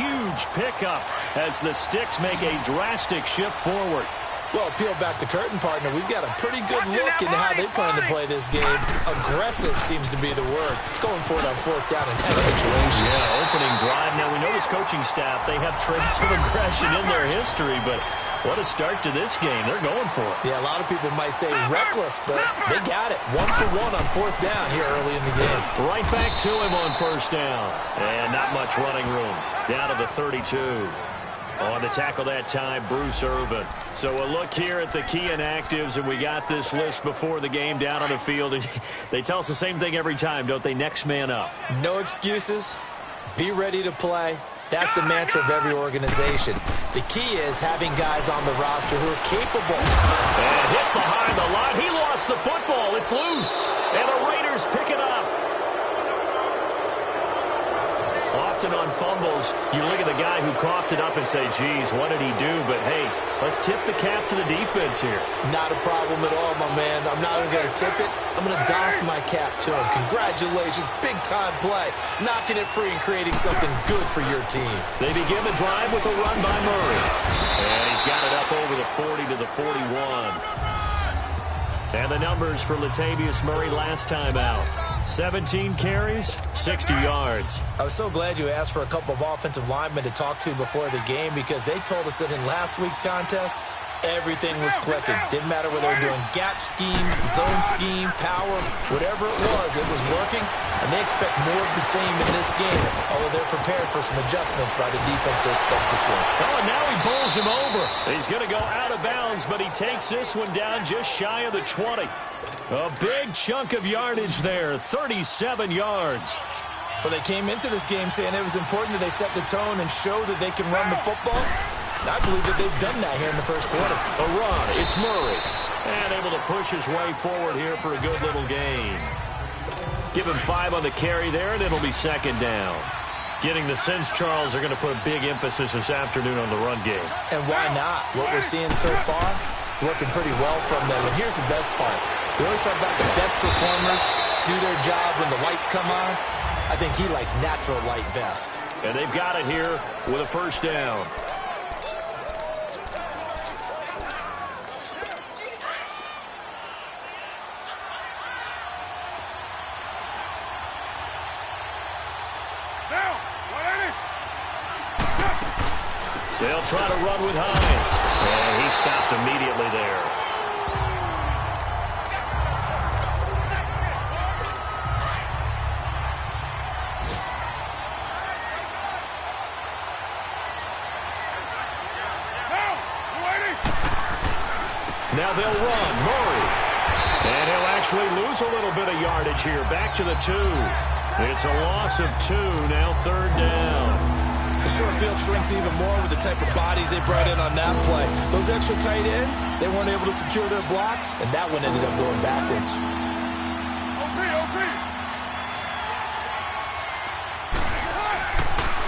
huge pickup as the sticks make a drastic shift forward. Well, peel back the curtain, partner. We've got a pretty good look into how they plan to play this game. Aggressive seems to be the word. Going for it on fourth down in that situation. Yeah, opening drive. Now, we know this coaching staff, they have traits of aggression in their history, but what a start to this game. They're going for it. Yeah, a lot of people might say reckless, but they got it. 1 for 1 on fourth down here early in the game. Right back to him on first down. And not much running room. Down to the 32. On the tackle that time, Bruce Irvin. So a look here at the key inactives, and we got this list before the game down on the field. And they tell us the same thing every time, don't they? Next man up. No excuses. Be ready to play. That's the mantra of every organization. The key is having guys on the roster who are capable. And hit behind the line. He lost the football. It's loose. And the Raiders pick it up. Often on fumbles, you look at the guy who coughed it up and say, geez, what did he do? But, hey, let's tip the cap to the defense here. Not a problem at all, my man. I'm not even going to tip it. I'm going to doff my cap to him. Congratulations. Big-time play. Knocking it free and creating something good for your team. They begin the drive with a run by Murray. And he's got it up over the 40 to the 41. And the numbers for Latavius Murray last time out. 17 carries, 60 yards. I was so glad you asked for a couple of offensive linemen to talk to before the game because they told us that in last week's contest, everything was clicking. Didn't matter whether they were doing gap scheme, zone scheme, power, whatever it was working. And they expect more of the same in this game, although they're prepared for some adjustments by the defense they expect to see. Oh, and now he bowls him over. He's going to go out of bounds, but he takes this one down just shy of the 20. A big chunk of yardage there, 37 yards. Well, they came into this game saying it was important that they set the tone and show that they can run the football. And I believe that they've done that here in the first quarter. A run, it's Murray. And able to push his way forward here for a good little gain. Give him 5 on the carry there, and it'll be second down. Getting the sense Charles are going to put a big emphasis this afternoon on the run game. And why not? What we're seeing so far, working pretty well from them. And here's the best part. We always talk about the best performers do their job when the lights come on. I think he likes natural light best. And they've got it here with a first down. They'll try to run with Hines. And he stopped immediately there. Now they'll run. Murray. And he'll actually lose a little bit of yardage here. Back to the 2. It's a loss of 2. Now third down. The short field shrinks even more with the type of bodies they brought in on that play. Those extra tight ends, they weren't able to secure their blocks, and that one ended up going backwards.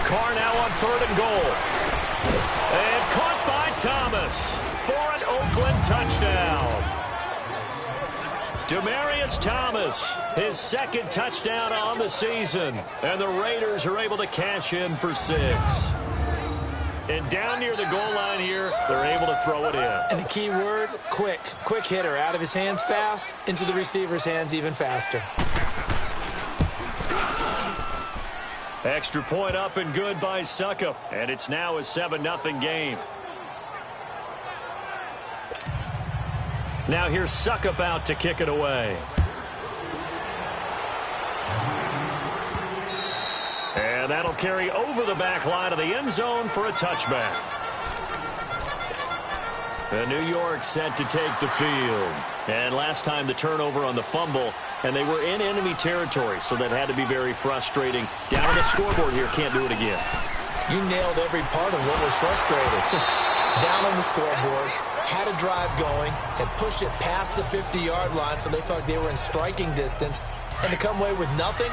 Carr now on 3rd and goal. And caught by Thomas for an Oakland touchdown. Demaryius Thomas, his 2nd touchdown on the season. And the Raiders are able to cash in for 6. And down near the goal line here, they're able to throw it in. And the key word, quick. Quick hitter. Out of his hands fast, into the receiver's hands even faster. Extra point up and good by Suckup. And it's now a 7-0 game. Now here's Suckup out to kick it away. And that'll carry over the back line of the end zone for a touchback. And New York set to take the field. And last time the turnover on the fumble, and they were in enemy territory, so that had to be very frustrating. Down on the scoreboard here, can't do it again. You nailed every part of what was frustrating. Down on the scoreboard, had a drive going, had pushed it past the 50-yard line, so they thought they were in striking distance, and to come away with nothing,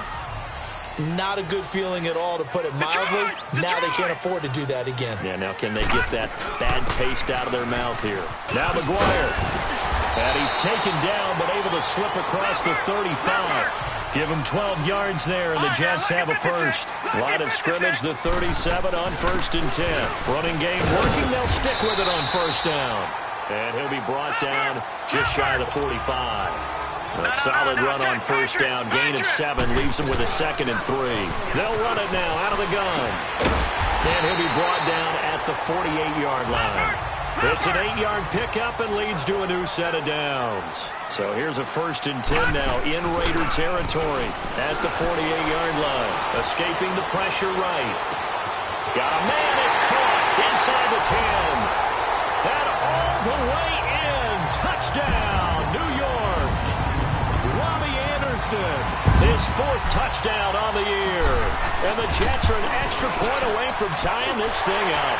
not a good feeling at all, to put it mildly. Now they can't afford to do that again. Yeah, now can they get that bad taste out of their mouth here? Now McGuire. And he's taken down, but able to slip across the 35. Give them 12 yards there, and the Jets have a first. Line of scrimmage, the 37 on 1st and 10. Running game working. They'll stick with it on 1st down. And he'll be brought down just shy of the 45. A solid run on 1st down. Gain of 7 leaves him with a 2nd and 3. They'll run it now out of the gun. And he'll be brought down at the 48-yard line. It's an 8-yard pickup and leads to a new set of downs. So here's a 1st and 10 now in Raider territory at the 48-yard line. Escaping the pressure right. Got a man. It's caught inside the 10. And all the way in. Touchdown, New York. Robbie Anderson, his 4th touchdown on the year. And the Jets are an extra point away from tying this thing up.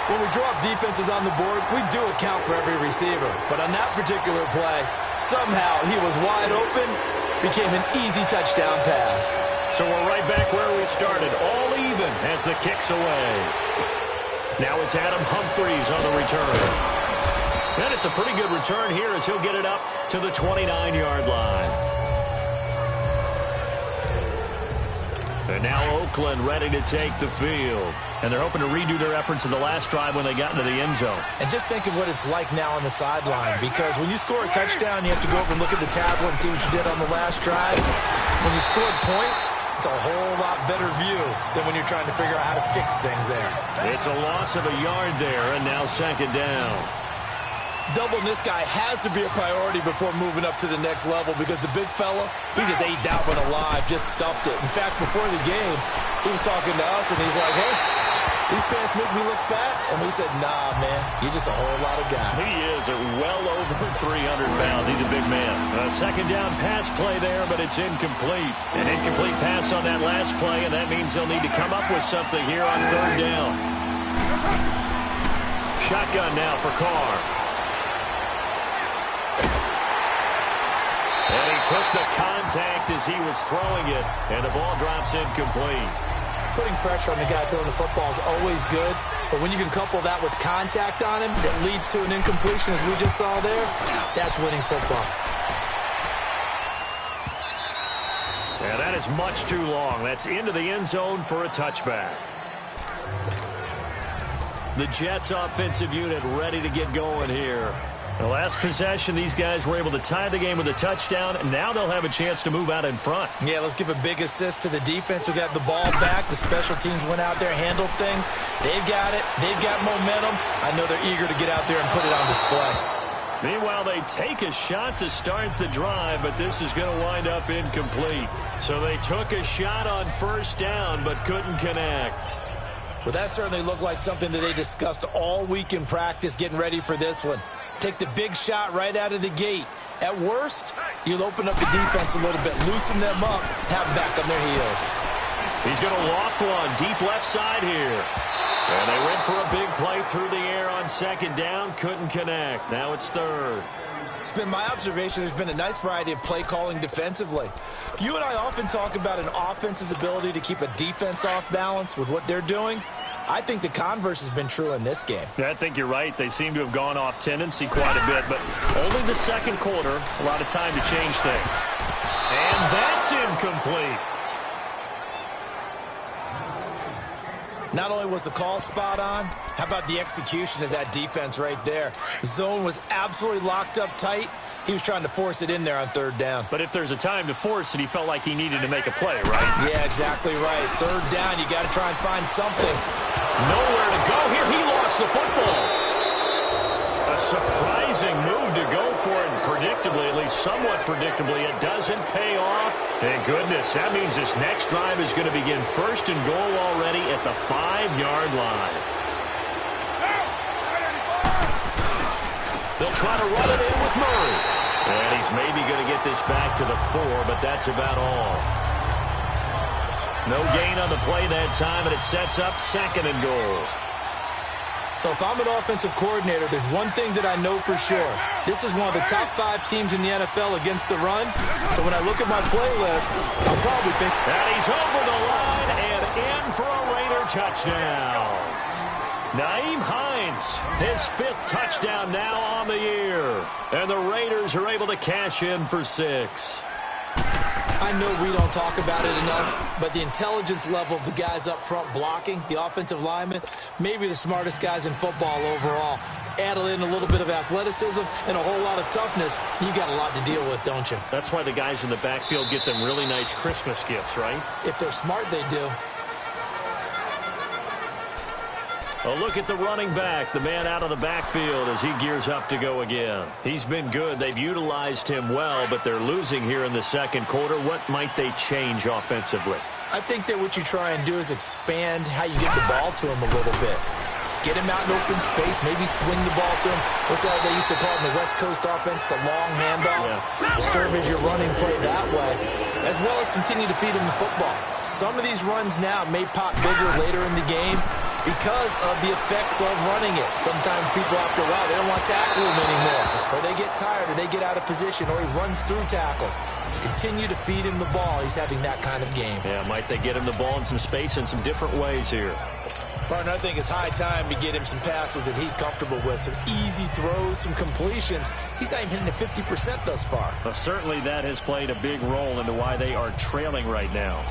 When we draw up defenses on the board, we do account for every receiver. But on that particular play, somehow he was wide open, became an easy touchdown pass. So we're right back where we started, all even as the kick's away. Now it's Adam Humphries on the return. And it's a pretty good return here as he'll get it up to the 29-yard line. And now Oakland ready to take the field. And they're hoping to redo their efforts in the last drive when they got into the end zone. And just think of what it's like now on the sideline, because when you score a touchdown, you have to go over and look at the tablet and see what you did on the last drive. When you scored points, it's a whole lot better view than when you're trying to figure out how to fix things there. It's a loss of a yard there, and now 2nd down. Doubling this guy has to be a priority before moving up to the next level, because the big fella, he just ate that one alive, just stuffed it. In fact, before the game, he was talking to us, and he's like, hey, these pants make me look fat. And we said, nah, man, you're just a whole lot of guy. He is at well over 300 pounds. He's a big man. A 2nd down pass play there, but it's incomplete. An incomplete pass on that last play, and that means they'll need to come up with something here on 3rd down. Shotgun now for Carr. And he took the contact as he was throwing it, and the ball drops incomplete. Putting pressure on the guy throwing the football is always good, but when you can couple that with contact on him that leads to an incompletion, as we just saw there, that's winning football. Yeah, that is much too long. That's into the end zone for a touchback. The Jets offensive unit ready to get going here. The last possession, these guys were able to tie the game with a touchdown, and now they'll have a chance to move out in front. Yeah, let's give a big assist to the defense who got the ball back. The special teams went out there, handled things. They've got it. They've got momentum. I know they're eager to get out there and put it on display. Meanwhile, they take a shot to start the drive, but this is going to wind up incomplete. So they took a shot on 1st down, but couldn't connect. Well, that certainly looked like something that they discussed all week in practice, getting ready for this one. Take the big shot right out of the gate. At worst, you'll open up the defense a little bit, loosen them up, have them back on their heels. He's going to loft one deep left side here. And they went for a big play through the air on 2nd down, couldn't connect. Now it's 3rd. It's been my observation there's been a nice variety of play calling defensively. You and I often talk about an offense's ability to keep a defense off balance with what they're doing. I think the converse has been true in this game. I think you're right. They seem to have gone off tendency quite a bit, but only the 2nd quarter, a lot of time to change things. And that's incomplete. Not only was the call spot on, how about the execution of that defense right there? The zone was absolutely locked up tight. He was trying to force it in there on 3rd down. But if there's a time to force it, he felt like he needed to make a play, right? Yeah, exactly right. 3rd down, you got to try and find something. Nowhere to go here. He lost the football. A surprising move to go for it, and predictably, at least somewhat predictably, it doesn't pay off. Thank goodness, that means this next drive is going to begin 1st and goal already at the 5-yard line. They'll try to run it in with Murray. And he's maybe going to get this back to the 4, but that's about all. No gain on the play that time, and it sets up 2nd and goal. So if I'm an offensive coordinator, there's one thing that I know for sure. This is one of the top 5 teams in the NFL against the run. So when I look at my playlist, I'll probably think... And he's over the line and in for a Raider touchdown. Nyheim Hines, his 5th touchdown now on the year. And the Raiders are able to cash in for 6. I know we don't talk about it enough, but the intelligence level of the guys up front blocking, the offensive linemen, maybe the smartest guys in football overall. Add in a little bit of athleticism and a whole lot of toughness, you got a lot to deal with, don't you? That's why the guys in the backfield get them really nice Christmas gifts, right? If they're smart, they do. A look at the running back, the man out of the backfield as he gears up to go again. He's been good. They've utilized him well, but they're losing here in the second quarter. What might they change offensively? I think that what you try and do is expand how you get the ball to him a little bit. Get him out in open space, maybe swing the ball to him. What's that they used to call it in the West Coast offense, the long handoff? Yeah. Serve as your running play that way, as well as continue to feed him the football. Some of these runs now may pop bigger later in the game because of the effects of running it. Sometimes people, after a while, they don't want to tackle him anymore, or they get tired, or they get out of position, or he runs through tackles. Continue to feed him the ball. He's having that kind of game. Yeah, might they get him the ball in some space in some different ways here? Partner, I think it's high time to get him some passes that he's comfortable with, some easy throws, some completions. He's not even hitting at 50% thus far. Well, certainly that has played a big role into why they are trailing right now.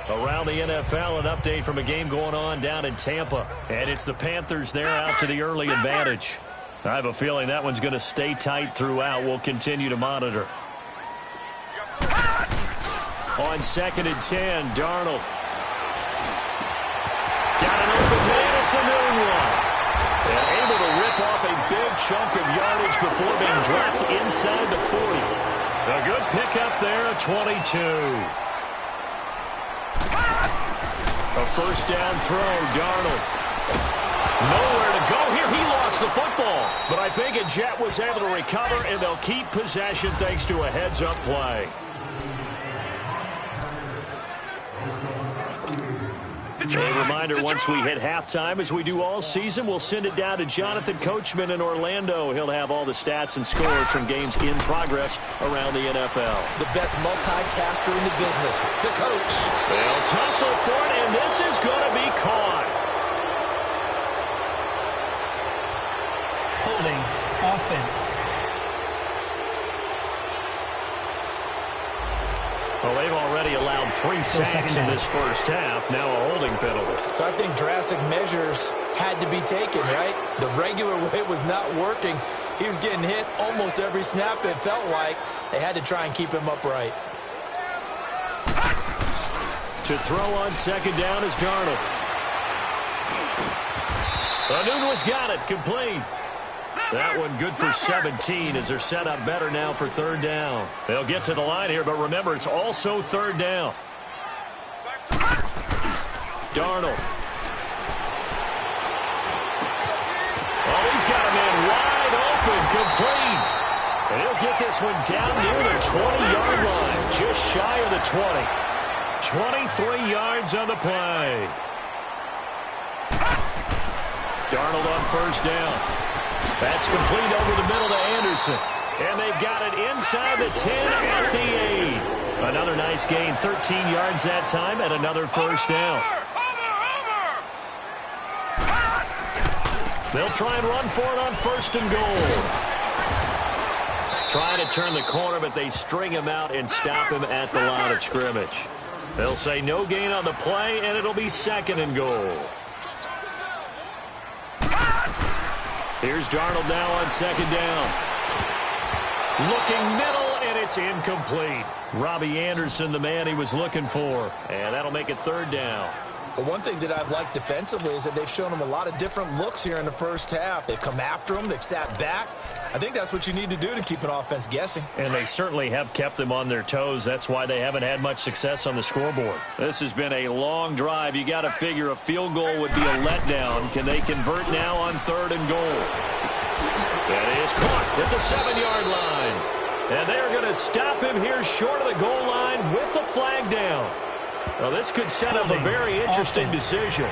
Around the NFL, an update from a game going on down in Tampa. And it's the Panthers there out to the early advantage. I have a feeling that one's going to stay tight throughout. We'll continue to monitor. On 2nd and 10, Darnold. Got an open man, it's a new one. And able to rip off a big chunk of yardage before being dropped inside the 40. A good pickup there, a 22. A first down throw, Darnold. Nowhere to go here. He lost the football. But I think a Jet was able to recover, and they'll keep possession thanks to a heads-up play. A reminder, once we hit halftime, as we do all season, we'll send it down to Jonathan Coachman in Orlando. He'll have all the stats and scores from games in progress around the NFL. The best multitasker in the business, the coach. They'll tussle for it, and this is going to be caught. Holding offense. Well, they've already allowed 3 sacks in this first half. Now a holding penalty. So I think drastic measures had to be taken, right? The regular way was not working. He was getting hit almost every snap, it felt like. They had to try and keep him upright. To throw on 2nd down is Darnold. Anunua's got it, complete. That one good for 17 as they're set up better now for 3rd down. They'll get to the line here, but remember, it's also 3rd down. Darnold. Oh, he's got a man wide open, complete. And he'll get this one down near the 20-yard line, just shy of the 20. 23 yards on the play. Darnold on 1st down. That's complete over the middle to Anderson. And they've got it inside the 10 at the 8. Another nice gain, 13 yards that time, and another 1st down. They'll try and run for it on 1st and goal. Trying to turn the corner, but they string him out and stop him at the line of scrimmage. They'll say no gain on the play, and it'll be 2nd and goal. Here's Darnold now on 2nd down. Looking middle, and it's incomplete. Robbie Anderson, the man he was looking for. And that'll make it 3rd down. But one thing that I've liked defensively is that they've shown him a lot of different looks here in the first half. They've come after him. They've sat back. I think that's what you need to do to keep an offense guessing. And they certainly have kept them on their toes. That's why they haven't had much success on the scoreboard. This has been a long drive. You got to figure a field goal would be a letdown. Can they convert now on 3rd and goal? That is caught at the 7-yard line. And they're going to stop him here short of the goal line with the flag down. Well, this could set up a very interesting decision.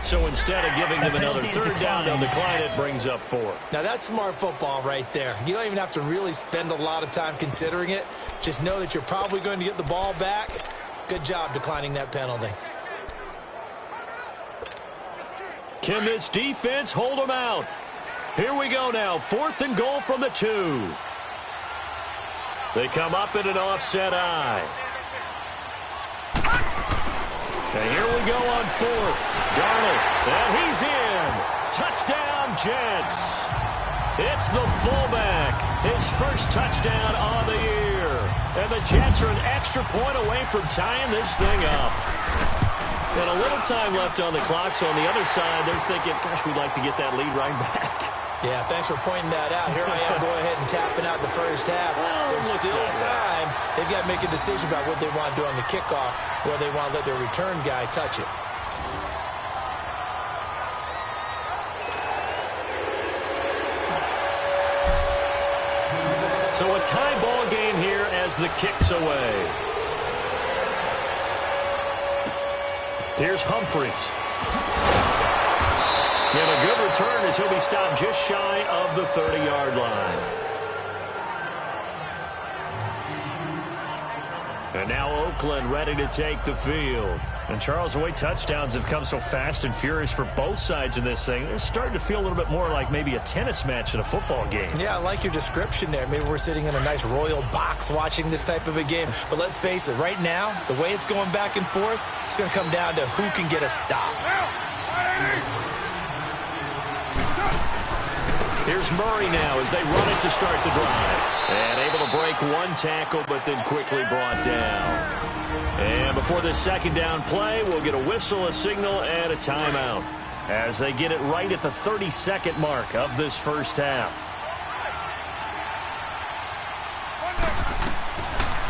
So instead of giving them another 3rd down, they'll decline it, brings up 4. Now, that's smart football right there. You don't even have to really spend a lot of time considering it. Just know that you're probably going to get the ball back. Good job declining that penalty. Can this defense hold them out? Here we go now. 4th and goal from the 2. They come up in an offset eye. And here we go on fourth. Darnold, and he's in. Touchdown, Jets. It's the fullback. His first touchdown on the year. And the Jets are an extra point away from tying this thing up. And a little time left on the clock, so on the other side, they're thinking, gosh, we'd like to get that lead right back. Yeah, thanks for pointing that out. Here I am going ahead and tapping out the first half. Well, there's still time. They've got to make a decision about what they want to do on the kickoff, where they want to let their return guy touch it. So a tie ball game here as the kick's away. Here's Humphries. And a good return as he'll be stopped just shy of the 30-yard line. And now Oakland ready to take the field. And Charles, the way touchdowns have come so fast and furious for both sides in this thing, it's starting to feel a little bit more like maybe a tennis match in a football game. Yeah, I like your description there. Maybe we're sitting in a nice royal box watching this type of a game. But let's face it, right now, the way it's going back and forth, it's going to come down to who can get a stop. Here's Murray now as they run it to start the drive. And able to break one tackle, but then quickly brought down. And before this second down play, we'll get a whistle, a signal, and a timeout as they get it right at the 30-second mark of this first half.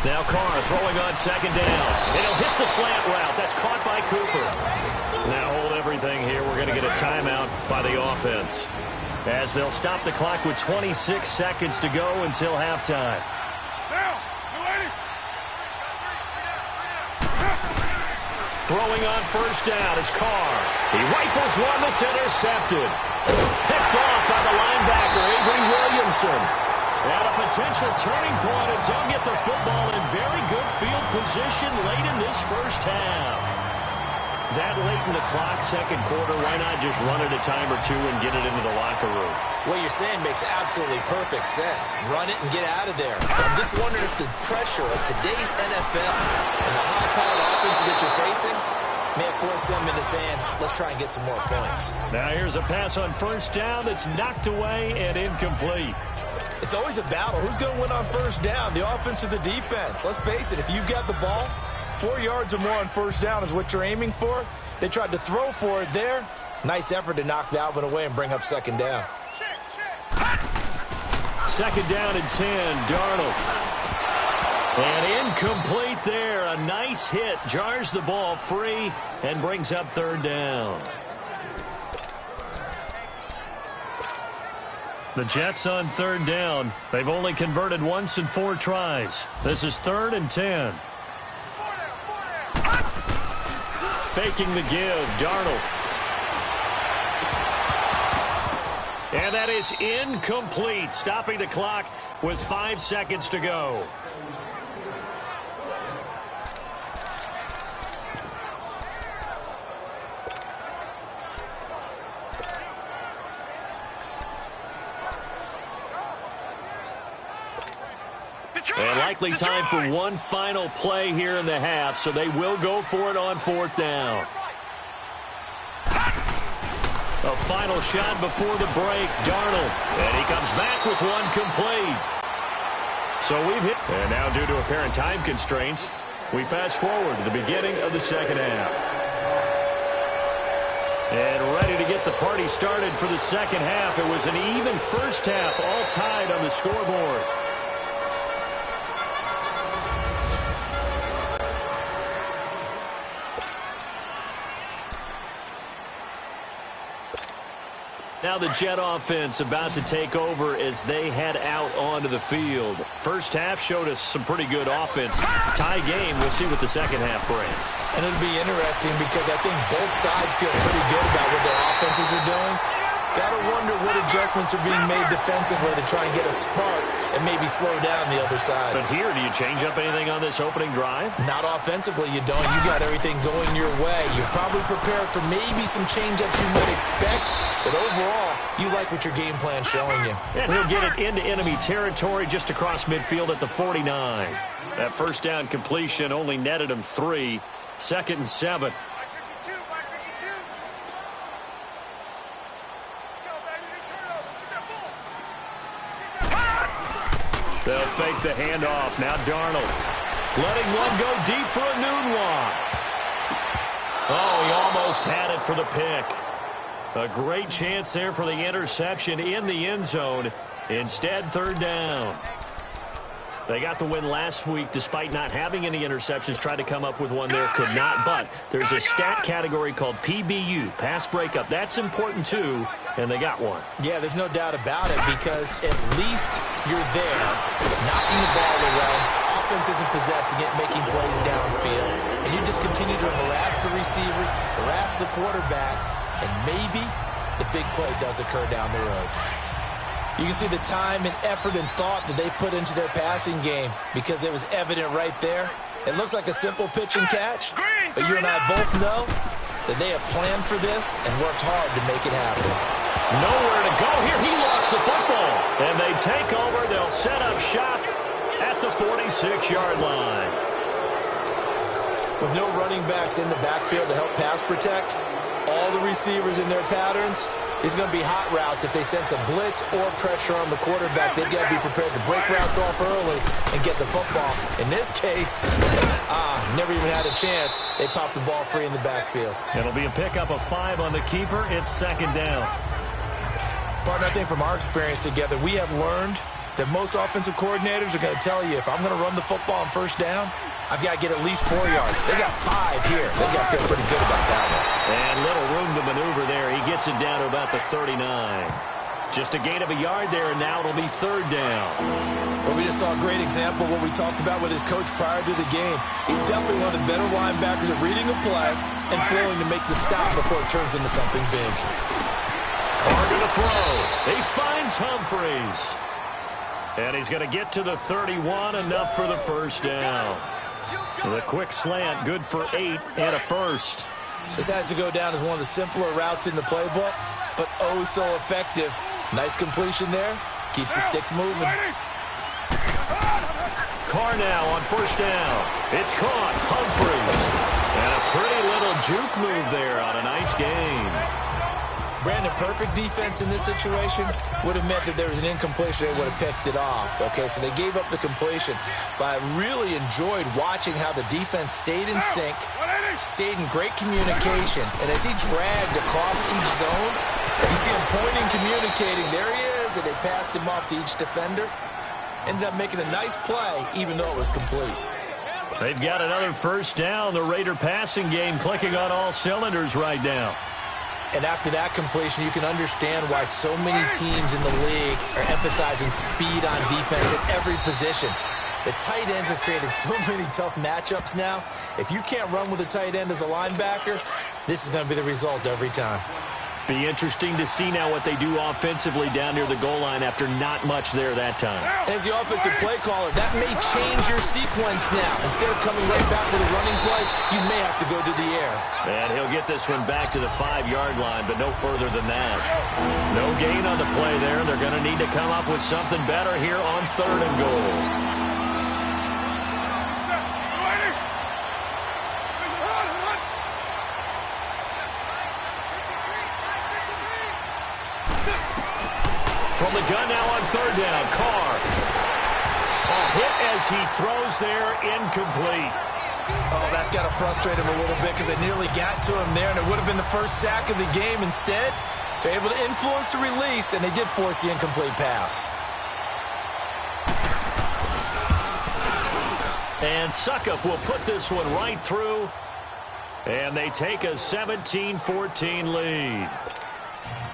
Now Carr throwing on second down. And he'll hit the slant route. That's caught by Cooper. Now hold everything here. We're going to get a timeout by the offense, as they'll stop the clock with 26 seconds to go until halftime. Throwing on first down is Carr. He rifles one that's intercepted. Picked off by the linebacker, Avery Williamson. At a potential turning point as they'll get the football in very good field position late in this first half. That late in the clock, second quarter, why not just run it a time or two and get it into the locker room? What you're saying makes absolutely perfect sense. Run it and get out of there. I'm just wondering if the pressure of today's NFL and the high-powered offenses that you're facing may have forced them into saying, let's try and get some more points. Now here's a pass on first down that's knocked away and incomplete. It's always a battle. Who's going to win on first down, the offense or the defense? Let's face it, if you've got the ball, 4 yards or more on first down is what you're aiming for. They tried to throw for it there. Nice effort to knock that one away and bring up second down. Second down and 10, Darnold. And incomplete there. A nice hit. Jars the ball free and brings up third down. The Jets on third down. They've only converted once in 4 tries. This is 3rd and 10. Faking the give, Darnold. And that is incomplete, stopping the clock with 5 seconds to go. And likely time for one final play here in the half, so they will go for it on 4th down. A final shot before the break, Darnold. And he comes back with one complete. So we've hit. And now due to apparent time constraints, we fast forward to the beginning of the second half. And ready to get the party started for the second half. It was an even first half, all tied on the scoreboard. Now the Jet offense about to take over as they head out onto the field. First half showed us some pretty good offense. Tie game. We'll see what the second half brings. And it'll be interesting because I think both sides feel pretty good about what their offenses are doing. Got to wonder what adjustments are being made defensively to try and get a spark and maybe slow down the other side. But here, do you change up anything on this opening drive? Not offensively, you don't. You got everything going your way. You're probably prepared for maybe some change-ups you might expect, but overall, you like what your game plan's showing you. And he'll get it into enemy territory just across midfield at the 49. That first down completion only netted him 3. 2nd and 7. They'll fake the handoff. Now Darnold letting one go deep for a noon walk. Oh, he almost had it for the pick. A great chance there for the interception in the end zone. Instead, 3rd down. They got the win last week despite not having any interceptions. Tried to come up with one there, could not. But there's a stat category called PBU, pass breakup. That's important too, and they got one. Yeah, there's no doubt about it because at least you're there, knocking the ball away. Offense isn't possessing it, making plays downfield. And you just continue to harass the receivers, harass the quarterback, and maybe the big play does occur down the road. You can see the time and effort and thought that they put into their passing game because it was evident right there. It looks like a simple pitch and catch, but you and I both know that they have planned for this and worked hard to make it happen. Nowhere to go here. He lost the football. And they take over. They'll set up shop at the 46-yard line. With no running backs in the backfield to help pass protect, all the receivers in their patterns, it's going to be hot routes if they sense a blitz or pressure on the quarterback. They've got to be prepared to break routes off early and get the football. In this case, never even had a chance. They popped the ball free in the backfield. It'll be a pickup of 5 on the keeper. It's 2nd down. Partner, I think from our experience together, we have learned that most offensive coordinators are going to tell you if I'm going to run the football on 1st down, I've got to get at least 4 yards. They got 5 here. They've got to feel pretty good about that one. And little room to maneuver there. He gets it down to about the 39. Just a gain of a yard there, and now it'll be 3rd down. Well, we just saw a great example of what we talked about with his coach prior to the game. He's definitely one of the better linebackers at reading a play and flowing to make the stop before it turns into something big. Carter to throw. He finds Humphries. And he's going to get to the 31, enough for the 1st down. The quick slant, good for 8 and a 1st. This has to go down as one of the simpler routes in the playbook, but oh so effective. Nice completion there. Keeps the sticks moving. Carr now on 1st down. It's caught. Humphries. And a pretty little juke move there on a nice gain. Brandon, perfect defense in this situation would have meant that there was an incompletion. They would have picked it off. Okay, so they gave up the completion. But I really enjoyed watching how the defense stayed in sync, stayed in great communication. And as he dragged across each zone, you see him pointing, communicating. There he is, and they passed him off to each defender. Ended up making a nice play, even though it was complete. They've got another 1st down. The Raider passing game clicking on all cylinders right now. And after that completion, you can understand why so many teams in the league are emphasizing speed on defense at every position. The tight ends are creating so many tough matchups now. If you can't run with a tight end as a linebacker, this is going to be the result every time. Be interesting to see now what they do offensively down near the goal line after not much there that time. As the offensive play caller, that may change your sequence now. Instead of coming right back with a running play, you may have to go to the air. And he'll get this one back to the 5-yard line, but no further than that. No gain on the play there. They're going to need to come up with something better here on 3rd and goal. From the gun now on 3rd down, Carr. A hit as he throws there, incomplete. Oh, that's got to frustrate him a little bit because they nearly got to him there, and it would have been the first sack of the game. Instead, they're able to influence the release, and they did force the incomplete pass. And Suckup will put this one right through, and they take a 17-14 lead.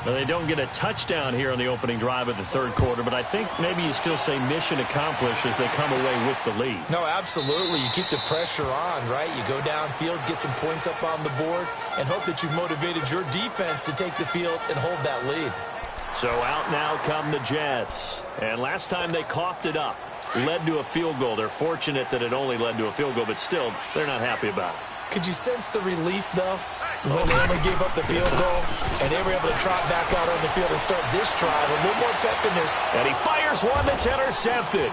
Well, they don't get a touchdown here on the opening drive of the third quarter, but I think maybe you still say mission accomplished as they come away with the lead. No, absolutely. You keep the pressure on, right? You go downfield, get some points up on the board, and hope that you've motivated your defense to take the field and hold that lead. So out now come the Jets. And last time they coughed it up, led to a field goal. They're fortunate that it only led to a field goal, but still, they're not happy about it. Could you sense the relief, though, when they only gave up the field goal, and they were able to trot back out on the field and start this drive? A little more pep in this. And he fires one that's intercepted.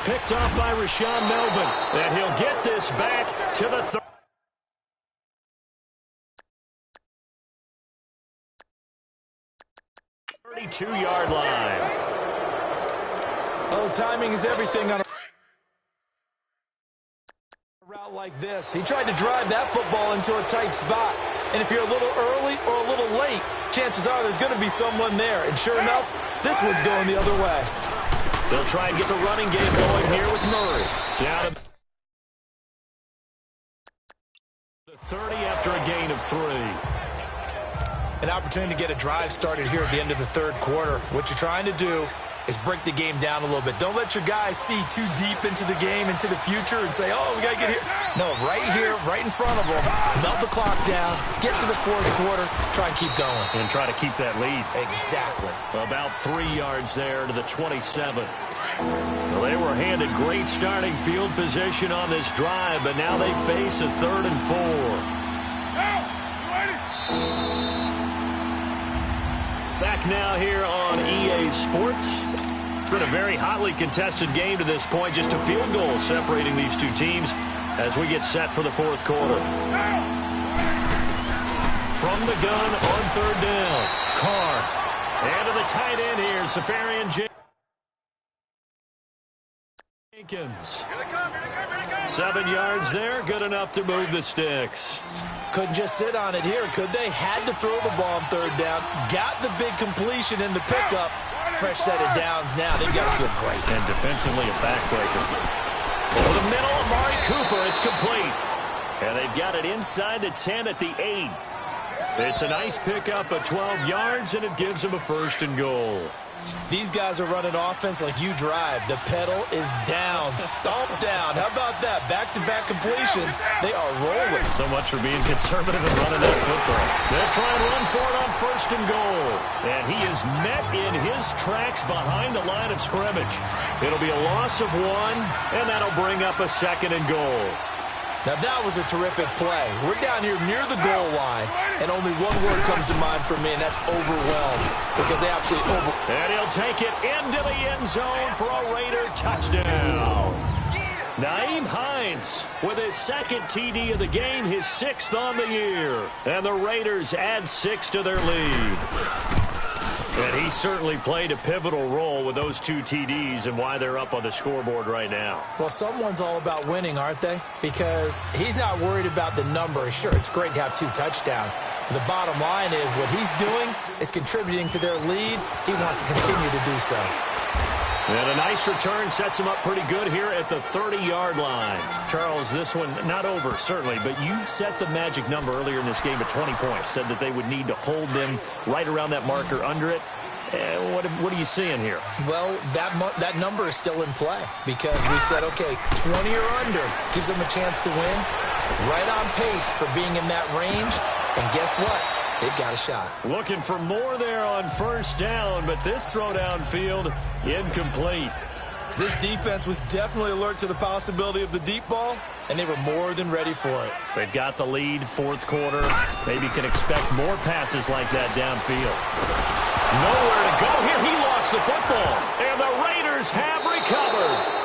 Picked off by Rashawn Melvin. And he'll get this back to the 32-yard line. Oh, timing is everything on a route like this. He tried to drive that football into a tight spot. And if you're a little early or a little late, chances are there's going to be someone there. And sure enough, this one's going the other way. They'll try and get the running game going here with Murray. Down to the 30 after a gain of 3. An opportunity to get a drive started here at the end of the third quarter. What you're trying to do is break the game down a little bit. Don't let your guys see too deep into the game, into the future, and say, oh, we got to get here. No, right here, right in front of them. Melt the clock down, get to the fourth quarter, try and keep going. And try to keep that lead. Exactly. About 3 yards there to the 27. Well, they were handed great starting field position on this drive, but now they face a 3rd and 4. Back now here on EA Sports. It's been a very hotly contested game to this point. Just a field goal separating these two teams as we get set for the fourth quarter. From the gun on 3rd down. Carr. And to the tight end here, Safarian Jenkins. 7 yards there. Good enough to move the sticks. Couldn't just sit on it here, could they? Had to throw the ball on 3rd down. Got the big completion in the pickup. Fresh set of downs now. They've got to feel great. And defensively a backbreaker. Over the middle, Amari Cooper. It's complete. And they've got it inside the 10 at the 8. It's a nice pickup of 12 yards, and it gives them a 1st and goal. These guys are running offense like you drive. The pedal is down, stomped down. How about that? Back-to-back completions. They are rolling. So much for being conservative and running that football. They'll try and run for it on 1st and goal. And he is met in his tracks behind the line of scrimmage. It'll be a loss of 1, and that'll bring up a 2nd and goal. Now, that was a terrific play. We're down here near the goal line, and only one word comes to mind for me, and that's overwhelmed, because they absolutely And he'll take it into the end zone for a Raider touchdown. Nyheim Hines with his 2nd TD of the game, his 6th on the year. And the Raiders add 6 to their lead. And he certainly played a pivotal role with those 2 TDs and why they're up on the scoreboard right now. Well, someone's all about winning, aren't they? Because he's not worried about the number. Sure, it's great to have 2 touchdowns. But the bottom line is what he's doing is contributing to their lead. He wants to continue to do so. And a nice return sets him up pretty good here at the 30-yard line. Charles, this one not over, certainly, but you set the magic number earlier in this game at 20 points, said that they would need to hold them right around that marker under it. What are you seeing here? Well, that number is still in play because we said, okay, 20 or under gives them a chance to win. Right on pace for being in that range. And guess what? They've got a shot. Looking for more there on 1st down, but this throw downfield incomplete. This defense was definitely alert to the possibility of the deep ball, and they were more than ready for it. They've got the lead, 4th quarter. Maybe can expect more passes like that downfield. Nowhere to go here. He lost the football, and the Raiders have recovered.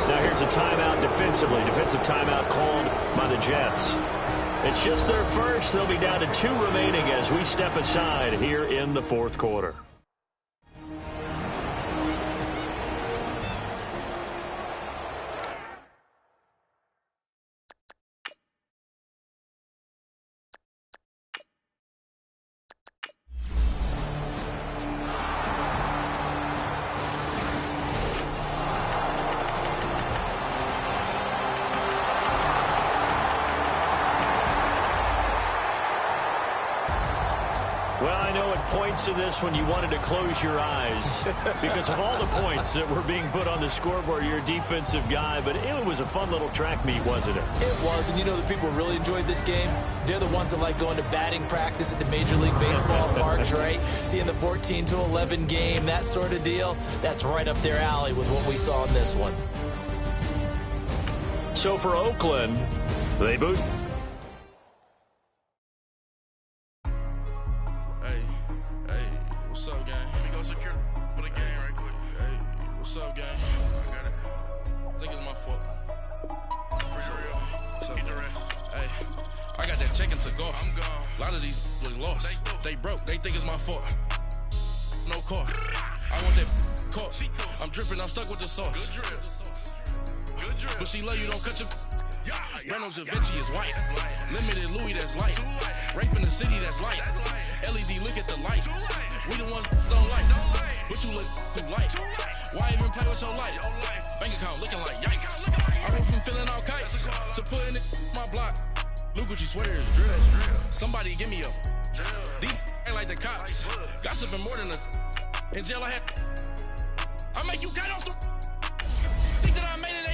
Now here's a timeout defensively. Defensive timeout called by the Jets. It's just their first. They'll be down to 2 remaining as we step aside here in the 4th quarter. Well, I know at points in this one you wanted to close your eyes because of all the points that were being put on the scoreboard. You're a defensive guy, but it was a fun little track meet, wasn't it? It was, and you know the people really enjoyed this game? They're the ones that like going to batting practice at the Major League Baseball parks, right? Seeing the 14-11 game, that sort of deal. That's right up their alley with what we saw in this one. So for Oakland, they boost. What's up, gang? Let me go secure for the game right quick. Hey, what's up, gang? I got it. I think it's my fault. For real. What's up, get the rest. Hey, I got that check-in to go. I'm gone. A lot of these look lost. They broke. They think it's my fault. No car. I want that car. I'm dripping. I'm stuck with the sauce. Good drip. Good drip. But she love you. Don't cut your... Reynolds Da Vinci is white. Limited Louis, that's light. Rape in the city, that's light. LED, look at the lights. We the ones don't like. But you look too light. Why even play with your life? Bank account looking like yikes. I went from feeling all kites to putting it in my block. Blue Gucci sweater is drill. Somebody give me a. These ain't like the cops. Gossiping more than a. In jail I had. I make you cut off the. Think that I made it.